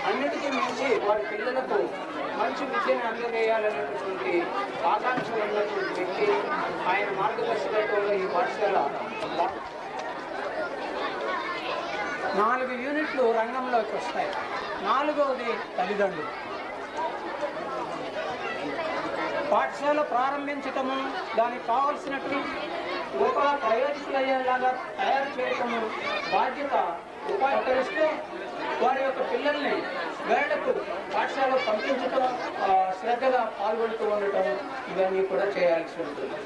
అన్నిటికీ మించి వారి పిల్లలకు మంచి విద్యను అందజేయాలనేటటువంటి ఆకాంక్ష ఉన్నటువంటి వ్యక్తి. ఆయన మార్గదర్శకత్వంలో ఈ పాఠశాల 4 యూనిట్లు రంగంలోకి వస్తాయి. 4వది తల్లిదండ్రులు. పాఠశాల ప్రారంభించటము, దానికి కావలసినటువంటి గొప్ప ప్రయోజకులయ్యేలాగా తయారు చేయటము బాధ్యత ఉపాధ్యాయులు. వారి యొక్క పిల్లల్ని వేళకు పాఠశాలకు పంపించటం, శ్రద్ధగా పాల్గొంటూ ఉండటం, ఇవన్నీ కూడా చేయాల్సి ఉంటుంది.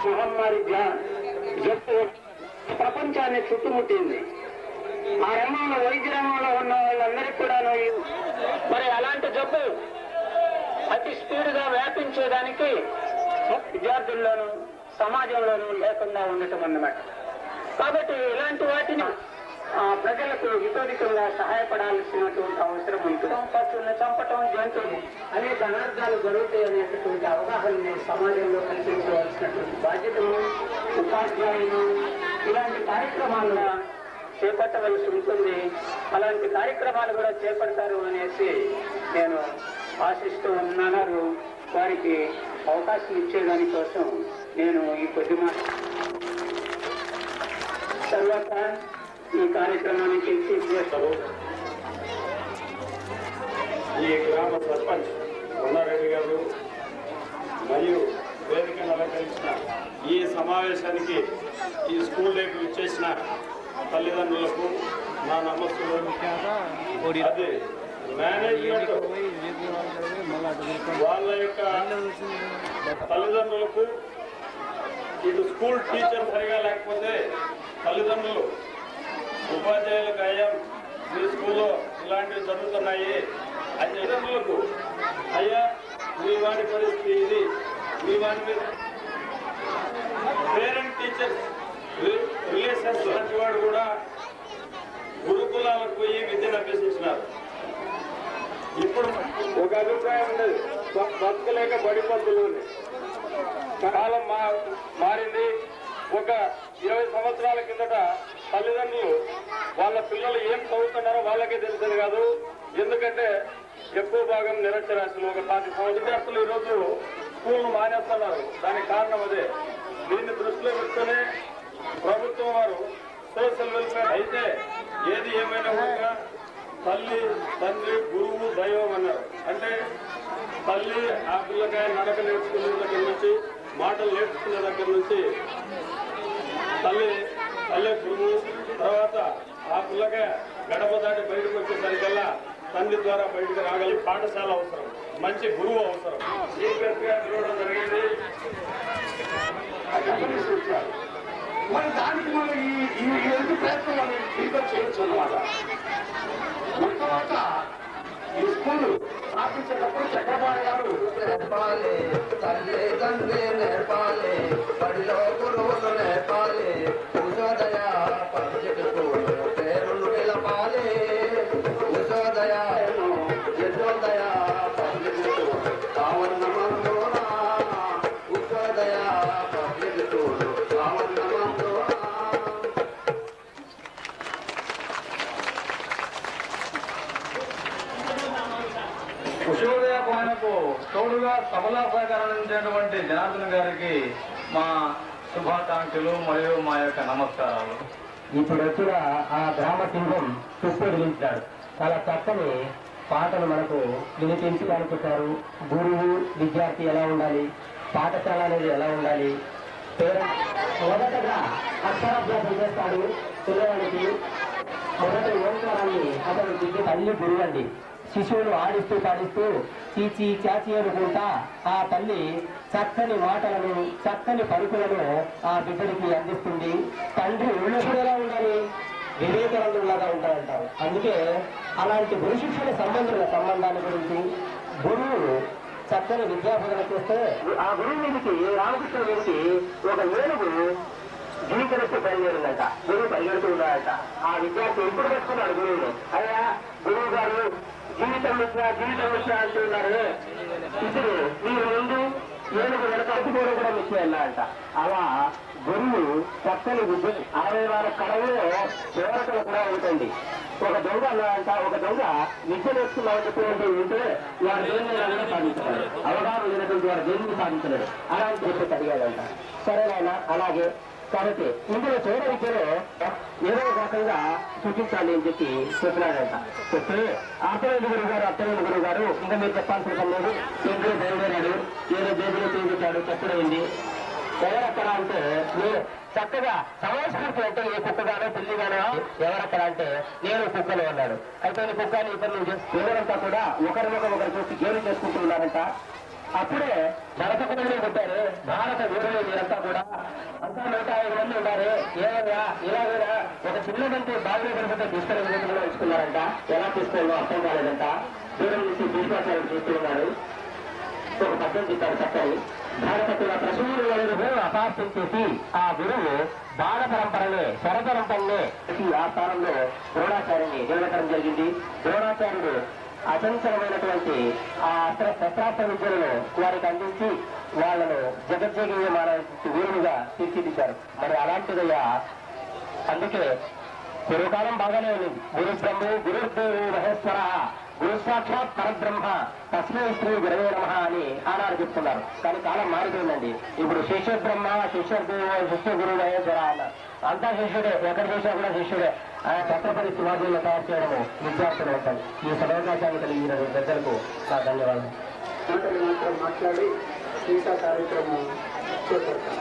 మహమ్మారి ప్రపంచాన్ని చుట్టుముట్టింది. ఆ రంగంలో, వైద్య రంగంలో ఉన్న వాళ్ళందరికీ కూడాను మరి అలాంటి జబ్బు అతి స్పీడ్గా వ్యాపించేదానికి విద్యార్థుల్లోనూ సమాజంలోనూ లేకుండా ఉండటం అన్నమాట. కాబట్టి ఇలాంటి వాటిని ప్రజలకు విపరీతంగా సహాయపడాల్సినటువంటి అవసరం ఉంటుంది. పశువులను చంపటం, జంతువులు అనేక అనర్థాలు జరుగుతాయి అనేటటువంటి అవగాహనని సమాజంలో కల్పించవలసినటువంటి బాధ్యతను ఉపాధ్యాయులు ఇలాంటి కార్యక్రమాలను చేపట్టవలసి ఉంటుంది. అలాంటి కార్యక్రమాలు కూడా చేపడతారు అనేసి నేను ఆశిస్తూ ఉన్నాను. వారికి అవకాశం ఇచ్చేదానికోసం నేను ఈ కొద్ది మాట తర్వాత ఈ కార్యక్రమానికి చీఫ్ చేస్తారు. ఈ గ్రామ సర్పంచ్ కొండారెడ్డి గారు మరియు వేదికను అలంకరించిన ఈ సమావేశానికి ఈ స్కూల్ లేకు ఇచ్చేసిన తల్లిదండ్రులకు నా నమస్కారం. అదే మేనేజ్మెంట్ వాళ్ళ యొక్క తల్లిదండ్రులకు ఇటు స్కూల్ టీచర్ సరిగా లేకపోతే తల్లిదండ్రులు ఉపాధ్యాయులకు అయ్యా మీ స్కూల్లో ఇలాంటివి జరుగుతున్నాయి అని తల్లిదండ్రులకు అయ్యా మీ వాడి పరిస్థితి ఇది, మీ వాడి మీద పేరెంట్ టీచర్స్ రిలేషన్స్ లాంటి వాడు కూడా గురుకులాలకు పోయి విద్యను అభ్యసించినారు. ఇప్పుడు ఒక అభిప్రాయం ఉండదు, బతకలేక బడి పంతులు. కాలం మారింది. ఒక 20 సంవత్సరాల కిందట తల్లిదండ్రులు వాళ్ళ పిల్లలు ఏం చదువుతున్నారో వాళ్ళకే తెలిసేది కాదు. ఎందుకంటే ఎక్కువ భాగం నిరక్షరాస్యులు. ఒక 10 సంవత్సరాల విద్యార్థులు ఈరోజు స్కూల్ను మానేస్తున్నారు. దానికి కారణం అదే. దీన్ని దృష్టిలో పెట్టుకుని ప్రభుత్వం వారు సోషల్ వెల్ఫేర్ అయితే ఏది ఏమైనా కూడా తల్లి, తండ్రి, గురువు, దైవం అన్నారు. అంటే తల్లి ఆ పిల్లకాయ నడక నేర్చుకునే దగ్గర నుంచి, మాటలు నేర్చుకునే దగ్గర నుంచి తల్లి గురువు, తర్వాత ఆ పిల్లకాయ గడప దాటి బయటకు వచ్చేసరికల్లా తండ్రి ద్వారా బయటకు రాగలిగే పాఠశాల అవసరం, మంచి గురువు అవసరం. చూడడం జరిగింది. మరి దానికి మనం ఈ రెండు ప్రయత్నం ఇంకా చేయొచ్చు అన్నమాట. తర్వాత ఈ స్కూల్ స్థాపించేటప్పుడు చక్రపాణి గారు నేర్పాలి, తల్లి తండ్రి నేర్పాలి, బడిలో గురువులు నేర్పాలి, ఉషోదయ పబ్లిక్ స్కూల్ పేరును నిలపాలి, ఉషోదయ యశోదయ పబ్లిక్ స్కూల్ కావన్నమందోనా, ఉషోదయ పబ్లిక్ స్కూల్ కావన్నమందోనా. ఉషోదయ పాలనకు తోడుగా సఫలా సహకారం అందించినటువంటి జనార్దన్ గారికి మా శుభాకాంక్షలు మరియు మా యొక్క నమస్కారాలు. ఇప్పుడు వచ్చిన ఆ గ్రామ సింహం వినిపించాడు. చాలా చక్కని పాటలు మనకు వినిపించాలనుకుంటారు. గురువు విద్యార్థి ఎలా ఉండాలి, పాఠశాల అనేది ఎలా ఉండాలి, పేరెంట్స్ మొదటగా అక్షరాభ్యాసం చేస్తాడు. పిల్లవాడికి మొదటి ఓంకారాన్ని అతను దిద్దు తల్లి గురువు అండి. శిశువులు ఆడిస్తూ పాడిస్తూ చీచి చాచి అనుకుంటా ఆ తల్లి చక్కని మాటలను, చక్కని పలుకులను ఆ బిడ్డడికి అందిస్తుంది. తండ్రి ఉళ్ళుడు ఎలా ఉండాలి, వివేకానందులాగా ఉంటారంటారు. అందుకే అలాంటి గురు శిక్షణ సంబంధాల గురించి గురువు చక్కని విద్యాబోధన చేస్తే ఆ గురువు మీదకి రామకృష్ణ మీదకి ఒక ఏనుగు జీవితరిస్తూ బయలుదేరిందట. గురువు బయలుదేరుతూ ఉన్నాడట. ఆ విద్యార్థి ఎప్పుడు పెట్టుకున్నాడు గురువును. అయ్యా గురువు గారు జీవితం వచ్చినా అంటున్నారు. ఇప్పుడు మీరు ముందు ఏనుగు వెనక కూడా మిస్ వెళ్ళాలంట. అలా గురువు చక్కని విద్య 64 కళలో దేవతలు కూడా ఉంటుంది. ఒక దొంగ అన్నాడంట, ఒక దొంగ విద్య నేర్చుకున్నామని చెప్పినట్టు ఉంటే వాడు దేన్ని సాధించలేడు, అవగాహన లేనటువంటి వాడు దేన్ని సాధించలేడు. అలాంటి చెప్పి అడిగాడంట. సరేనైనా అలాగే కాబట్టి ఇందులో చూడ విద్యలో ఏదో రకంగా సూచించాలి అని చెప్పి చెప్పినాడంట. చెప్తే అర్థమైన గురువు గారు ఇంకా మీరు చెప్పాల్సిన పని లేదు, ఇంట్లో బయలుదేరాడు, ఏదో బేబీలో చూపించాడు, చెప్పడైంది. ఎవరక్కడ అంటే నేను చక్కగా సమాజానికి అంటే ఏ కుక్కగానో పిల్లిగానో ఎవరక్కడ అంటే నేను కుక్కలు అన్నాడు. అయితే కుక్కని ఇతరులు ఎవరంతా కూడా ఒకరినొకరు చూసి గేలు చేసుకుంటూ ఉన్నారంట. అప్పుడే జనసభలో కొట్టారు, భారత వీరులు మీరంతా కూడా అంతా 105 మంది ఉన్నారు, ఏమన్నా ఇలాగైనా ఒక చిన్నదంటే బాగా కనుక తీసుకునే కూడా ఇచ్చుకున్నారంట. ఎలా తీసుకోవాలో అర్థం కాలేదంట. దూరం నుంచి భీష్మాచార్యం చూస్తూ ఉన్నారు. ఒక పద్ధతి చెప్పారు చక్కని. భారత ప్రసూరులను అపార్థం చేసి ఆ గురువు బాణ పరంపరనే శరపరంపరనే ఆ స్థానంలో ద్రోణాచార్యుని నిలబెట్టడం జరిగింది. ద్రోణాచార్యుడు అచంచలమైనటువంటి ఆ శస్త్రాస్త్ర విద్యలను వారికి అందించి వాళ్లను జగజ్జగీయమాన వీరులుగా తీర్చిదిద్దారు. మరి అలాంటిదయ్యా, అందుకే పూర్వకాలం బాగానే ఉంది. గురు బ్రహ్మ గురుర్దేవు మహేశ్వర గురు సాక్షాత్ పరబ్రహ్మ తస్మై శ్రీ గురవే నమః అని ఆనాడు చెప్తున్నారు. కానీ కాలం మారిపోయిందండి. ఇప్పుడు శిష్య బ్రహ్మ శిష్య గురువు మహేశ్వర అన్నారు. అంతా శిష్యుడే, ఎక్కడ చేసినా కూడా శిష్యుడే. ఛత్రపతి శివాజీని తయారు చేయడము విద్యార్థులు ఉంటాయి. ఈ సదవకాశాన్ని కలిగిన పెద్దలకు నా ధన్యవాదాలు. మాత్రం మాట్లాడి ఇంకా కార్యక్రమం చేపడతాం.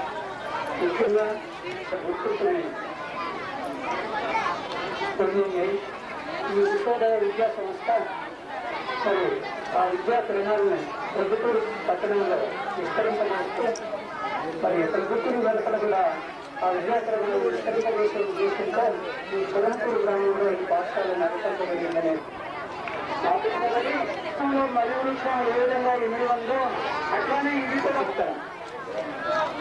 ముఖ్యంగా గుర్తుకునే కొన్ని ఈ విశ్వోదయ విద్యా సంస్థ మరి ఆ విద్యా కేంద్రాలను ప్రభుత్వ పట్టణంలో విస్తరింపజేస్తూ మరి ప్రభుత్వం వెలుపల కూడా ఆ విద్యాక్రమంలో విస్తరింపజేసే ఉద్దేశంతో ఈ సురంపూర్ గ్రామంలో ఈ పాఠశాలను నడపబడిందని మయూరుత్సవం ఏ విధంగా ఎనిమిది ఉందో అట్లానే ఇది కూడా వస్తాను.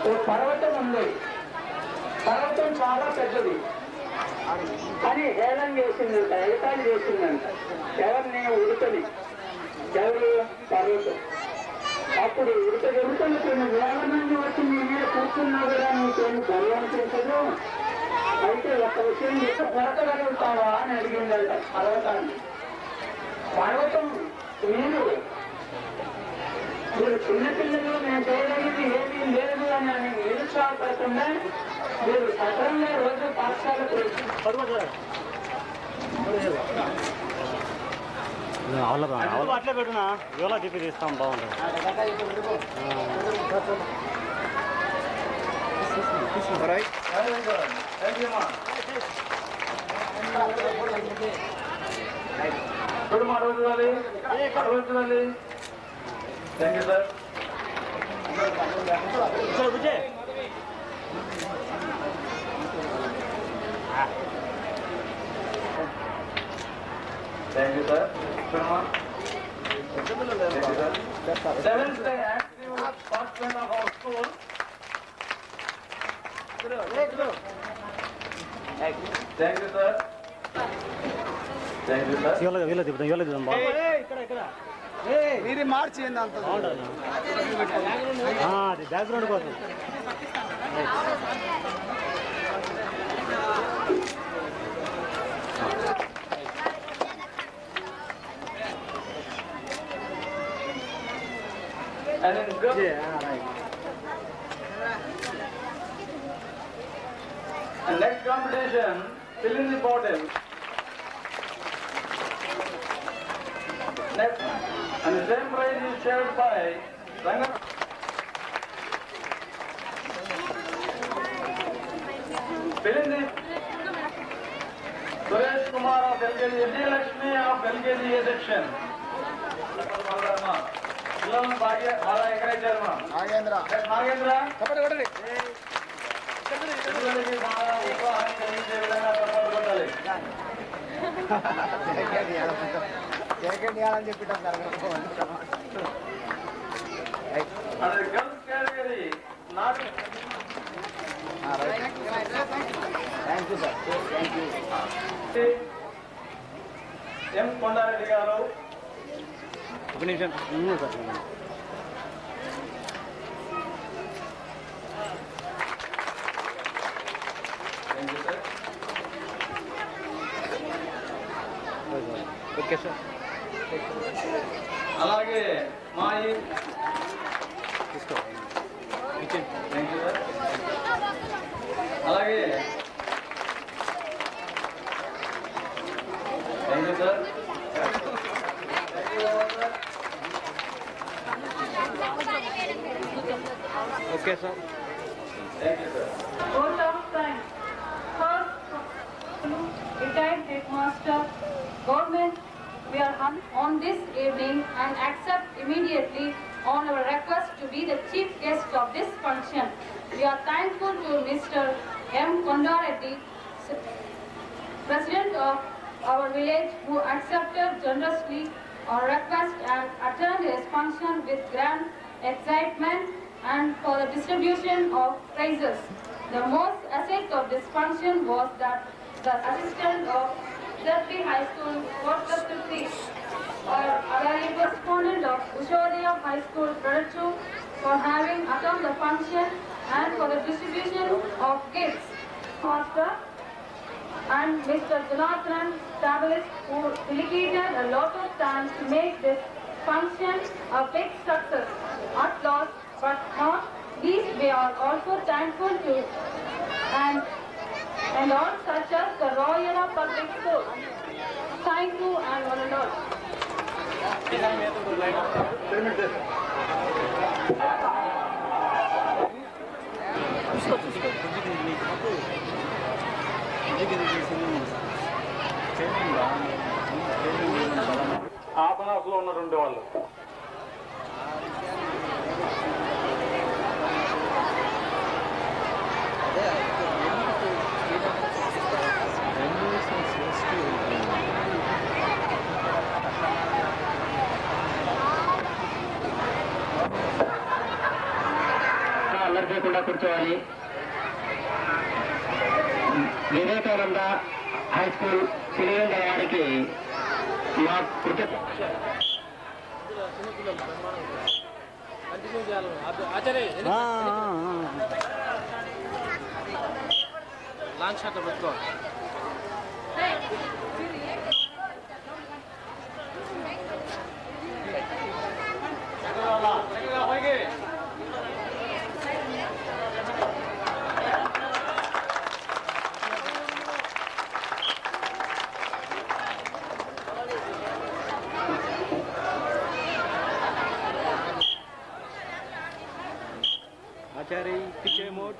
ఓ పర్వతం ఉంది, పర్వతం చాలా పెద్దది అని హేళన చేసిందంట, ఎగతాళి చేసిందంట. ఎవరిని? ఉడతని. ఎవరు? పర్వతం. అప్పుడు ఉడతలు కొన్ని వేల మంది వచ్చి మీ మీద కూర్చున్నా కూడా నీకేమి గర్వనిపించదు, అయితే ఒక విషయం చెప్పి బ్రతకగలుగుతావా అని అడిగిందంట పర్వతాన్ని. పర్వతం మీరు చిన్నపిల్లలు నేను చేయడానికి ఏమీ లేదు అని నిరుత్సాహపడకుండా మీరు సకలంగా రోజు పాఠశాలకు అట్లే పెట్టునా ఇవాళ డిపి తీస్తాం బాగుంటుంది. Thank you sir. Thank you, sir. Seventh day active participant of our school. Thank you, sir. Thank you, sir. వీళ్ళ దిగుతాం మీరు మార్చి అంత అది బ్యాక్గ్రౌండ్ కోసం. And in group, and next competition, fill in the bottle. Next, and the same prize is shared by Ranga. Fill in the Suresh Kumar of LKG, Vidya Lakshmi of LKG A section. పిల్లలను బాగా encourage చేయాలి మనం. నాగేంద్ర పిల్లలకి బాగా ఉత్సాహాన్ని కలిగించే విధంగా తప్పదు కొట్టాలి. అది girls category not. M Kondareddy garu. ఒక నిమిషం ఓకే సార్. అలాగే మా తీసుకో. Thank you sir. అలాగే thank you sir. Okay sir. Thank you sir. Vote of thanks. First, retired headmaster, government, we are on this evening and accept immediately on our request to be the chief guest of this function. We are thankful to Mr. M. Kondareddy, President of our village, who accepted generously our request and attended his function with grand excitement and for the distribution of prizes. The most asset of this function was that the assistant of Zerpi High School, Kottapati, or honorary correspondent of Ushodaya High School, Pradchu, for having attended the function and for the distribution of gifts. Master and Mr. Jonathan Stabilis, who dedicated a lot of time to make this function a big success. At last, but not least, we are also thankful to and all such as the Royal Public School. Thank you and one and all. ఆపనాసులో ఉన్నటువంటి వాళ్ళు అల్లరి చేయకుండా కూర్చోవాలి. Vivekananda high school సిలింగ వారికి మా కృతజ్ఞత. Long shot పెట్టుకో. आचार्य पीछे मोट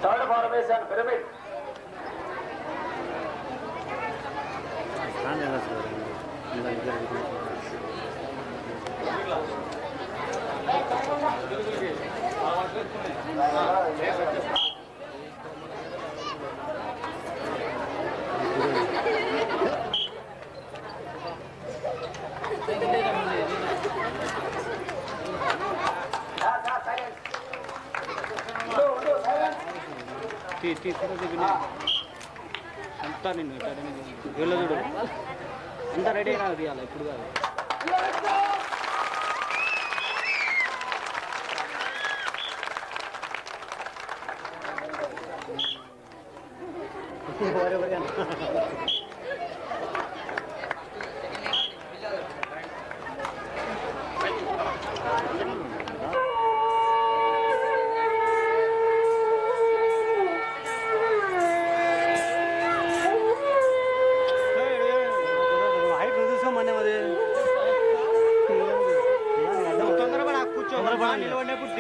థర్డ్ ఫార్మేషన్ పిరమిడ్. అంతా నిన్ను వీళ్ళ చూడు అంతా రెడీ అయినా తీయాలి ఇప్పుడు కాదు. తీయమనే మరి తొందరపడ కూర్చో నిలబడినప్పుడు